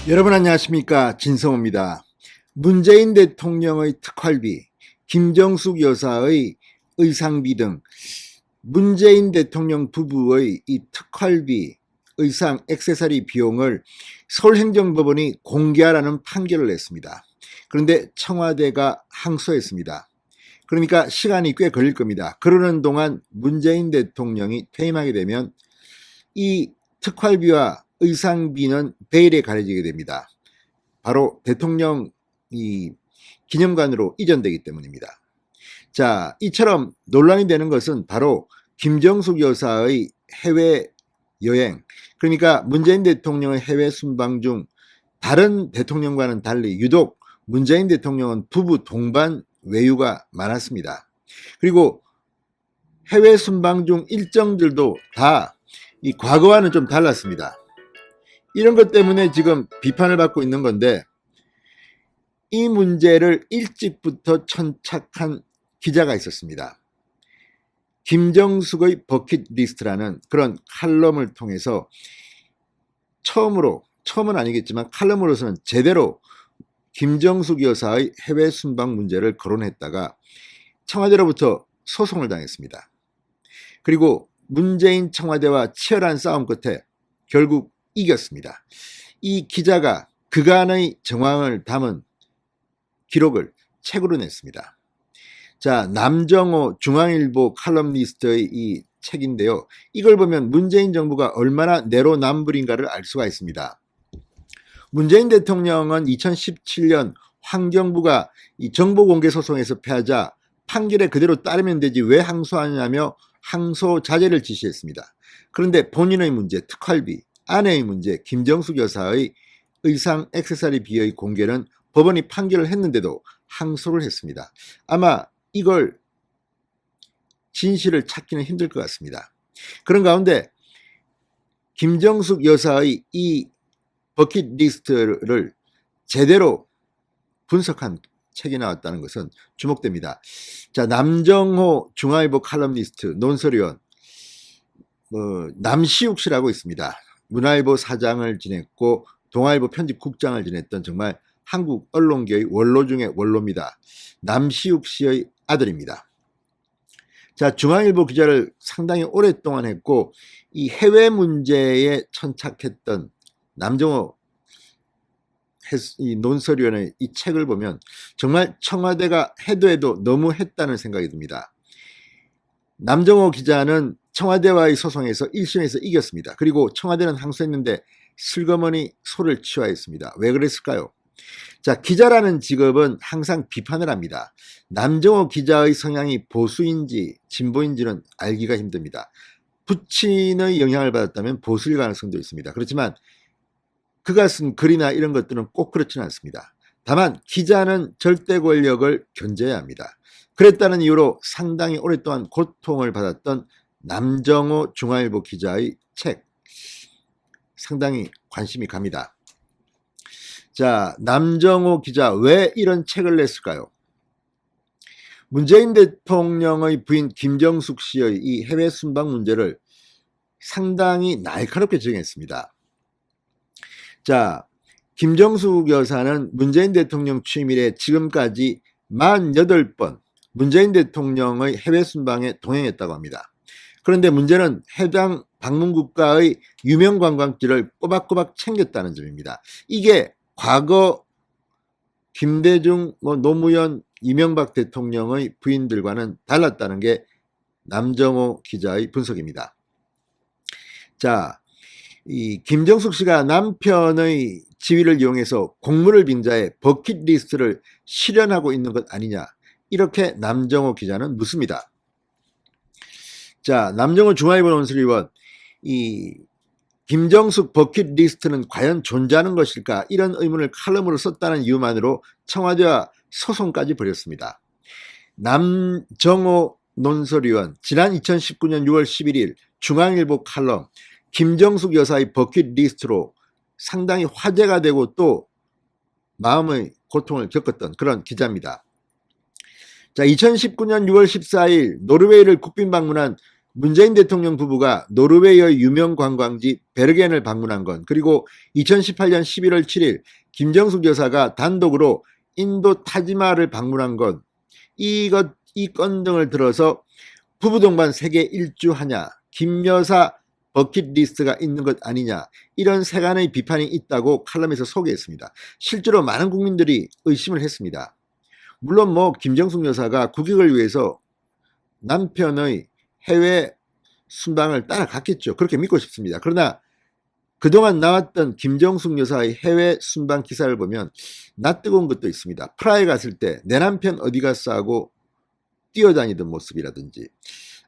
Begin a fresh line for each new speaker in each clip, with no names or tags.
여러분 안녕하십니까, 진성호입니다. 문재인 대통령의 특활비, 김정숙 여사의 의상비 등 문재인 대통령 부부의 이 특활비, 의상, 액세서리 비용을 서울행정법원이 공개하라는 판결을 냈습니다. 그런데 청와대가 항소했습니다. 그러니까 시간이 꽤 걸릴 겁니다. 그러는 동안 문재인 대통령이 퇴임하게 되면 이 특활비와 의상비는 베일에 가려지게 됩니다. 바로 대통령 기념관으로 이전되기 때문입니다. 자, 이처럼 논란이 되는 것은 바로 김정숙 여사의 해외 여행, 그러니까 문재인 대통령의 해외 순방 중 다른 대통령과는 달리 유독 문재인 대통령은 부부 동반 외유가 많았습니다. 그리고 해외 순방 중 일정들도 다 이 과거와는 좀 달랐습니다. 이런 것 때문에 지금 비판을 받고 있는 건데, 이 문제를 일찍부터 천착한 기자가 있었습니다. 김정숙의 버킷리스트라는 그런 칼럼을 통해서 처음은 아니겠지만 칼럼으로서는 제대로 김정숙 여사의 해외 순방 문제를 거론했다가 청와대로부터 소송을 당했습니다. 그리고 문재인 청와대와 치열한 싸움 끝에 결국 이겼습니다. 이 기자가 그간의 정황을 담은 기록을 책으로 냈습니다. 자, 남정호 중앙일보 칼럼니스트의 이 책인데요. 이걸 보면 문재인 정부가 얼마나 내로남불인가를 알 수가 있습니다. 문재인 대통령은 2017년 환경부가 이 정보공개 소송에서 패하자 판결에 그대로 따르면 되지 왜 항소하냐며 항소 자제를 지시했습니다. 그런데 본인의 문제, 특활비, 아내의 문제, 김정숙 여사의 의상 액세서리 비의 공개는 법원이 판결을 했는데도 항소를 했습니다. 아마 이걸 진실을 찾기는 힘들 것 같습니다. 그런 가운데 김정숙 여사의 이 버킷리스트를 제대로 분석한 책이 나왔다는 것은 주목됩니다. 자, 남정호 중앙일보 칼럼니스트, 논설위원, 남시욱 씨라고 있습니다. 문화일보 사장을 지냈고 동아일보 편집국장을 지냈던 정말 한국 언론계의 원로 중의 원로입니다. 남시욱 씨의 아들입니다. 자, 중앙일보 기자를 상당히 오랫동안 했고 이 해외 문제에 천착했던 남정호 이 논설위원의 이 책을 보면 정말 청와대가 해도 너무 했다는 생각이 듭니다. 남정호 기자는 청와대와의 소송에서 1심에서 이겼습니다. 그리고 청와대는 항소했는데 슬그머니 소를 치워했습니다. 왜 그랬을까요? 자, 기자라는 직업은 항상 비판을 합니다. 남정호 기자의 성향이 보수인지 진보인지는 알기가 힘듭니다. 부친의 영향을 받았다면 보수일 가능성도 있습니다. 그렇지만 그가 쓴 글이나 이런 것들은 꼭 그렇지는 않습니다. 다만 기자는 절대 권력을 견제해야 합니다. 그랬다는 이유로 상당히 오랫동안 고통을 받았던 남정호 중앙일보 기자의 책, 상당히 관심이 갑니다. 자, 남정호 기자 왜 이런 책을 냈을까요? 문재인 대통령의 부인 김정숙 씨의 이 해외 순방 문제를 상당히 날카롭게 정했습니다. 자, 김정숙 여사는 문재인 대통령 취임 이래 지금까지 48번 문재인 대통령의 해외 순방에 동행했다고 합니다. 그런데 문제는 해당 방문 국가의 유명 관광지를 꼬박꼬박 챙겼다는 점입니다. 이게 과거 김대중, 노무현, 이명박 대통령의 부인들과는 달랐다는 게 남정호 기자의 분석입니다. 자, 이 김정숙 씨가 남편의 지위를 이용해서 공물을 빙자해 버킷리스트를 실현하고 있는 것 아니냐, 이렇게 남정호 기자는 묻습니다. 자, 남정호 중앙일보 논설위원, 이 김정숙 버킷리스트는 과연 존재하는 것일까, 이런 의문을 칼럼으로 썼다는 이유만으로 청와대와 소송까지 벌였습니다. 남정호 논설위원, 지난 2019년 6월 11일 중앙일보 칼럼 김정숙 여사의 버킷리스트로 상당히 화제가 되고 또 마음의 고통을 겪었던 그런 기자입니다. 자, 2019년 6월 14일 노르웨이를 국빈 방문한 문재인 대통령 부부가 노르웨이의 유명 관광지 베르겐을 방문한 건, 그리고 2018년 11월 7일 김정숙 여사가 단독으로 인도 타지마할을 방문한 건, 이 건 등을 들어서 부부 동반 세계 일주하냐, 김 여사 버킷리스트가 있는 것 아니냐, 이런 세간의 비판이 있다고 칼럼에서 소개했습니다. 실제로 많은 국민들이 의심을 했습니다. 물론 김정숙 여사가 국익을 위해서 남편의 해외 순방을 따라갔겠죠. 그렇게 믿고 싶습니다. 그러나 그동안 나왔던 김정숙 여사의 해외 순방 기사를 보면 낯뜨거운 것도 있습니다. 프라하에 갔을 때 내 남편 어디 갔어 하고 뛰어다니던 모습이라든지,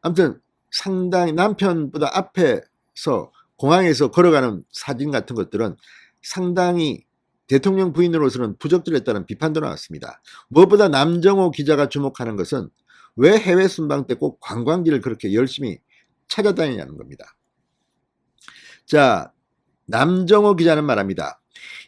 아무튼 상당히 남편보다 앞에서 공항에서 걸어가는 사진 같은 것들은 상당히 대통령 부인으로서는 부적절했다는 비판도 나왔습니다. 무엇보다 남정호 기자가 주목하는 것은 왜 해외 순방 때 꼭 관광지를 그렇게 열심히 찾아다니냐는 겁니다. 자, 남정호 기자는 말합니다.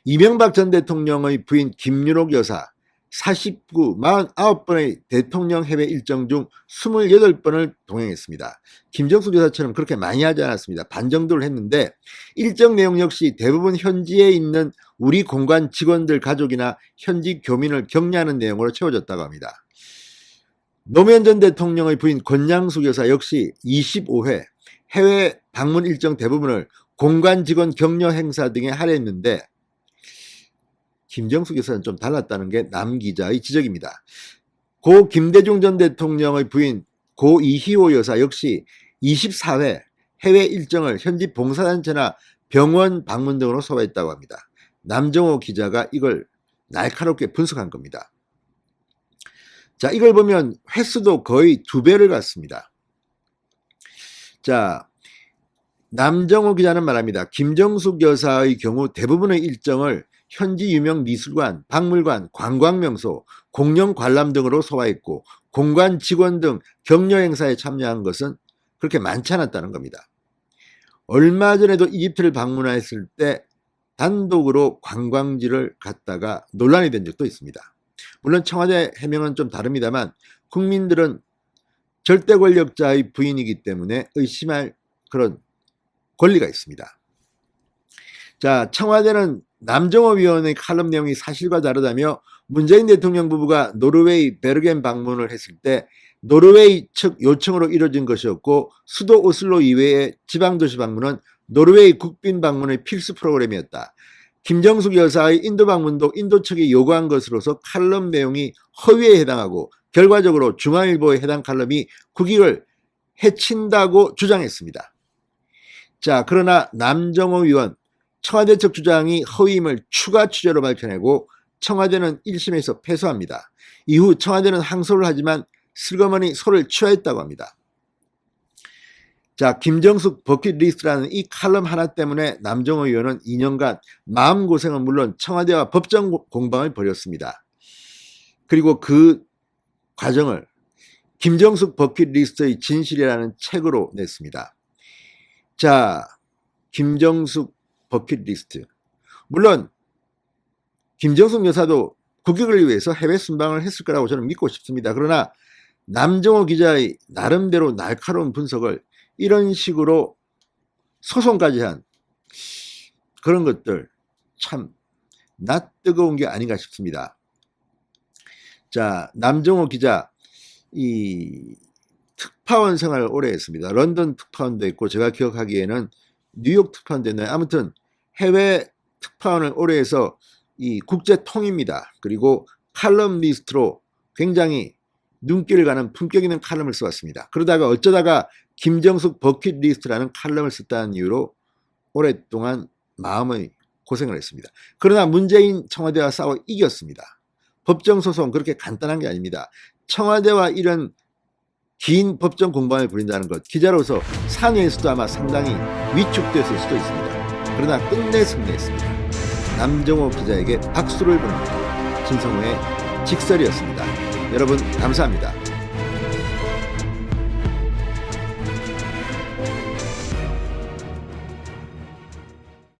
이명박 전 대통령의 부인 김윤옥 여사 49번의 대통령 해외 일정 중 28번을 동행했습니다. 김정숙 여사처럼 그렇게 많이 하지 않았습니다. 반 정도를 했는데 일정 내용 역시 대부분 현지에 있는 우리 공관 직원들 가족이나 현지 교민을 격려하는 내용으로 채워졌다고 합니다. 노무현 전 대통령의 부인 권양숙 여사 역시 25회 해외 방문 일정 대부분을 공관 직원 격려 행사 등에 할애했는데 김정숙 여사는 좀 달랐다는 게 남 기자의 지적입니다. 고 김대중 전 대통령의 부인 고 이희호 여사 역시 24회 해외 일정을 현지 봉사단체나 병원 방문 등으로 소화했다고 합니다. 남정호 기자가 이걸 날카롭게 분석한 겁니다. 자, 이걸 보면 횟수도 거의 2배를 갔습니다. 자, 남정호 기자는 말합니다. 김정숙 여사의 경우 대부분의 일정을 현지 유명 미술관, 박물관, 관광명소, 공영 관람 등으로 소화했고 공관 직원 등 격려 행사에 참여한 것은 그렇게 많지 않았다는 겁니다. 얼마 전에도 이집트를 방문했을 때 단독으로 관광지를 갔다가 논란이 된 적도 있습니다. 물론 청와대 해명은 좀 다릅니다만 국민들은 절대 권력자의 부인이기 때문에 의심할 그런 권리가 있습니다. 자, 청와대는 남정호 위원의 칼럼 내용이 사실과 다르다며 문재인 대통령 부부가 노르웨이 베르겐 방문을 했을 때 노르웨이 측 요청으로 이뤄진 것이었고 수도 오슬로 이외의 지방도시 방문은 노르웨이 국빈 방문의 필수 프로그램이었다. 김정숙 여사의 인도 방문도 인도 측이 요구한 것으로서 칼럼 내용이 허위에 해당하고 결과적으로 중앙일보의 해당 칼럼이 국익을 해친다고 주장했습니다. 자, 그러나 남정호 위원 청와대 측 주장이 허위임을 추가 취재로 밝혀내고 청와대는 1심에서 패소합니다. 이후 청와대는 항소를 하지만 슬그머니 소를 취하했다고 합니다. 자, 김정숙 버킷리스트라는 이 칼럼 하나 때문에 남정호 의원은 2년간 마음고생은 물론 청와대와 법정 공방을 벌였습니다. 그리고 그 과정을 김정숙 버킷리스트의 진실이라는 책으로 냈습니다. 자, 김정숙 버킷리스트. 물론 김정숙 여사도 국익을 위해서 해외 순방을 했을 거라고 저는 믿고 싶습니다. 그러나 남정호 기자의 나름대로 날카로운 분석을 이런 식으로 소송까지 한 그런 것들 참 낯뜨거운 게 아닌가 싶습니다. 자, 남정호 기자 이 특파원 생활을 오래 했습니다. 런던 특파원도 있고 제가 기억하기에는 뉴욕 특파원도 있나요? 아무튼 해외 특파원을 오래 해서 이 국제 통입니다. 그리고 칼럼니스트로 굉장히 눈길을 가는 품격 있는 칼럼을 써왔습니다. 그러다가 어쩌다가 김정숙 버킷리스트라는 칼럼을 썼다는 이유로 오랫동안 마음의 고생을 했습니다. 그러나 문재인 청와대와 싸워 이겼습니다. 법정소송 그렇게 간단한 게 아닙니다. 청와대와 이런 긴 법정 공방을 벌인다는 것, 기자로서 상해에서도 아마 상당히 위축됐을 수도 있습니다. 그러나 끝내 승리했습니다. 남정호 기자에게 박수를 보냅니다. 진성호의 직설이었습니다. 여러분 감사합니다.